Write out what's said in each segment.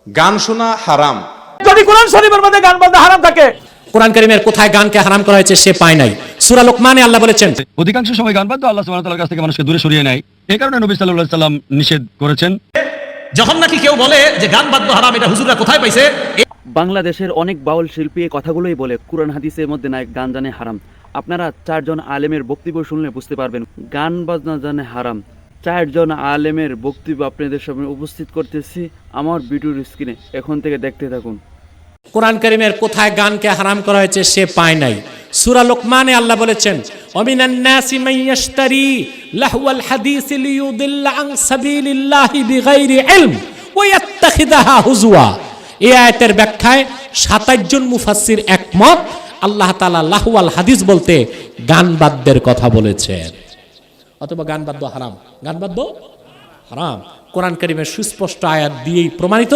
গান শোনা হারাম। যদি কোরআন শরীফের মধ্যে গান বাজনা হারাম থাকে, কোরআন কারীমের কোথায় গানকে হারাম করা হয়েছে সে পায় নাই। সূরা লোকমানে আল্লাহ বলেছেন, অধিকাংশ সময় গান বাদ্য আল্লাহ সুবহানাহু ওয়া তাআলার কাছ থেকে মানুষকে দূরে সরিয়ে নেয়। এই কারণে নবী সাল্লাল্লাহু আলাইহি সাল্লাম নিষেধ করেছেন। যখন নাকি কেউ বলে যে গান বাদ্য হারাম, এটা হুজুররা কোথায় পাইছে? বাংলাদেশের অনেক বাউল শিল্পী এই কথাগুলোই বলে কোরআন হাদিসের মধ্যে নাই গান জানে হারাম। আপনারা চারজন আলেমের বক্তব্য শুনলে বুঝতে পারবেন গান বাজনা জানে হারাম। চারজন আলেমের বক্তব্য আপনাদের সামনে উপস্থিত করতেছি আমার ভিডিওর স্ক্রিনে, এখন থেকে দেখতে থাকুন। কোরআন কারীমের কোথায় গানকে হারাম করা হয়েছে সে পায় নাই। সূরা লোকমানে আল্লাহ বলেছেন, ওয়ামিনান নাসি মাইয়াশতারি লাহওয়াল হাদিস লিয়ুদিল্লা আন সাবিলিল্লাহি বিগাইরি ইলম ওয়া ইয়াত্তাখিযাহা হুজুয়া। এই আয়াতের ব্যাখ্যায় 27 জন মুফাসসির একমত। আল্লাহ তাআলা লাহওয়াল হাদিস বলতে গান বাদ্যের কথা বলেছেন। অথবা গান বাদ্য হারাম, গান বাদ্য হারাম কোরআন কারীমের সুস্পষ্ট আয়াত দিয়েই প্রমাণিত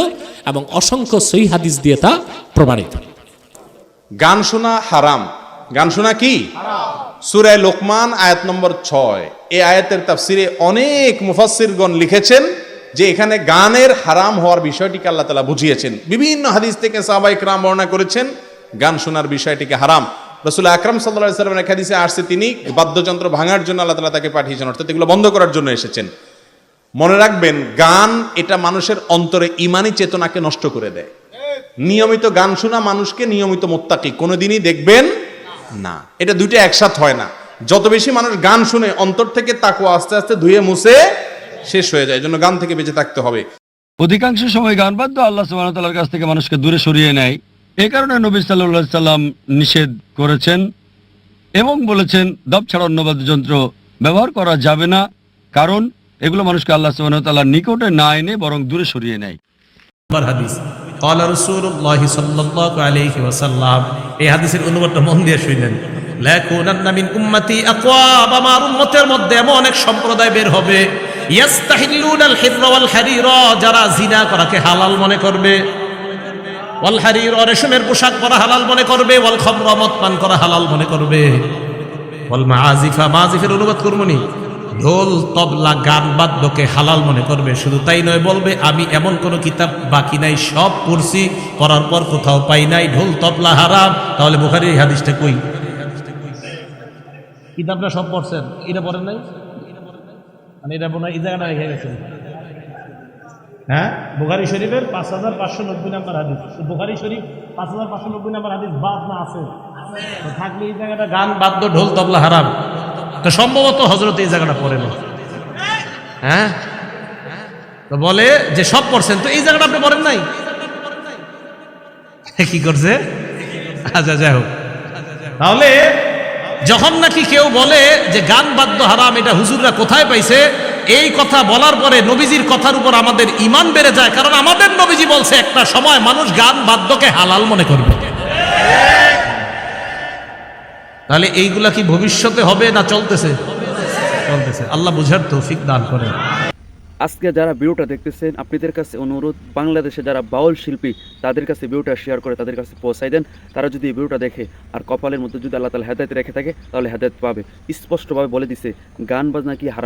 এবং অসংখ্য সহিহ হাদিস দিয়ে তা প্রমাণিত। গান শোনা হারাম। গান শোনা কি? সূরা লোকমান আয়াত নম্বর 6। এই আয়াতের তাফসিরে অনেক মুফাসসিরগণ লিখেছেন যে এখানে গানের হারাম হওয়ার বিষয়টিকে আল্লাহ তাআলা বুঝিয়েছেন। বিভিন্ন হাদিস থেকে সাহাবায়ে কেরাম বর্ণনা করেছেন গান শোনার বিষয়টিকে হারাম। রাসূল আকরাম সাল্লাল্লাহু আলাইহি ওয়াসাল্লামের এক হাদিসে আসছে তিনি বাদ্যযন্ত্র ভাঙার জন্য আল্লাহ তাআলা তাকে পাঠিয়েছেন, অর্থাৎ এগুলো বন্ধ করার জন্য এসেছেন। মনে রাখবেন, গান এটা মানুষের অন্তরে ঈমানি চেতনাকে নষ্ট করে দেয়। নিয়মিত গান শোনা মানুষকে নিয়মিত মুত্তাকি কোনোদিনই দেখবেন না। এটা দুইটা একসাথ হয় না। যত বেশি মানুষ গান শুনে অন্তর থেকে তাকওয়া আস্তে আস্তে ধুয়ে মুছে শেষ হয়ে যায়। এজন্য গান থেকে বেঁচে থাকতে হবে। অধিকাংশ সময় গান বাদ্য আল্লাহ সুবহানাহু ওয়া তাআলার কাছ থেকে মানুষকে দূরে সরিয়ে নেয়। এই কারণে নবী সাল্লাল্লাহু আলাইহি সাল্লাম নিষেধ করেছেন এবং বলেছেন দব ছাড়া অন্য বাদ্যযন্ত্র ব্যবহার করা যাবে না, কারণ এগুলো মানুষকে আল্লাহ সুবহানাহু ওয়া তাআলার নিকটে না এনে বরং দূরে সরিয়ে নেয়। হাদিস ক্বালা রাসূলুল্লাহ সাল্লাল্লাহু আলাইহি ওয়াসাল্লাম, এই হাদিসের অনুবাদটা মন দিয়ে শুনেন। লাকুনান্না মিন উম্মতি আকওয়াম, আমার উম্মতের মধ্যে এমন অনেক সম্প্রদায় বের হবে ইয়াস্তাহিল্লুনাল হিররা ওয়াল হারিরা, যারা জিনা করাকে হালাল মনে করবে, ওয়াল হারিরা রেশমের পোশাক পরা হালাল মনে করবে, ওয়াল খামরা মদ পান করা হালাল মনে করবে, ওয়াল মাআজিফা, মাআজিফের অনুবাদ করবনি ঢোল তবলা গান বাদ্যকে হালাল মনে করবে। শুধু তাই নয়, বলবে আমি এমন কোনো কিতাব বাকি নাই, সব পড়ছি, পড়ার পর কোথাও পাই নাই ঢোল তবলা হারাম। তাহলে বুখারীর এই হাদিসটা কই? কিতাবটা সব পড়ছেন, এটা পড়েন নাই? মানে এটা মনে হয় এই জায়গাটা রেখে গেছেন। হ্যাঁ, বুখারী শরীফের 5590 নম্বর হাদিস। বুখারী শরীফ 5590 নম্বর হাদিস বাদ না আছে তো থাকলে এই জায়গাটা গান বাদ্য ঢোল তবলা হারাম, তো সম্ভবত হযরত এই জায়গাটা পড়ে না। হ্যাঁ, তো বলে যে সব পড়ছেন, তো এই জায়গাটা আপনি পড়েন নাই, কি করছে? আচ্ছা, যাই হোক। তাহলে যখন নাকি কেউ বলে যে গান বাদ্য হারাম, এটা হুজুররা কোথায় পাইছে, এই কথা বলার পরে নবীজির কথার উপর আমাদের ঈমান বেড়ে যায়, কারণ আমাদের নবীজি বলছে একটা সময় মানুষ গান বাদ্যকে হালাল মনে করবে। তাহলে এইগুলা কি ভবিষ্যতে হবে না চলতেছে? চলতেছে। আল্লাহ বুঝার তৌফিক দান করেন। আজকে যারা ভিডিওটা দেখতেছেন, আপনাদের কাছে অনুরোধ, বাংলাদেশে যারা বাউল শিল্পী তাদের কাছে ভিডিওটা শেয়ার করে তাদের কাছে পৌঁছাই দেন। তারা যদি এই ভিডিওটা দেখে আর কপালের মধ্যে যদি আল্লাহ তাআলা হেদায়েত রেখে থাকে তাহলে হেদায়েত পাবে। স্পষ্টভাবে বলে দিছে গান বাজনা কি হারাম।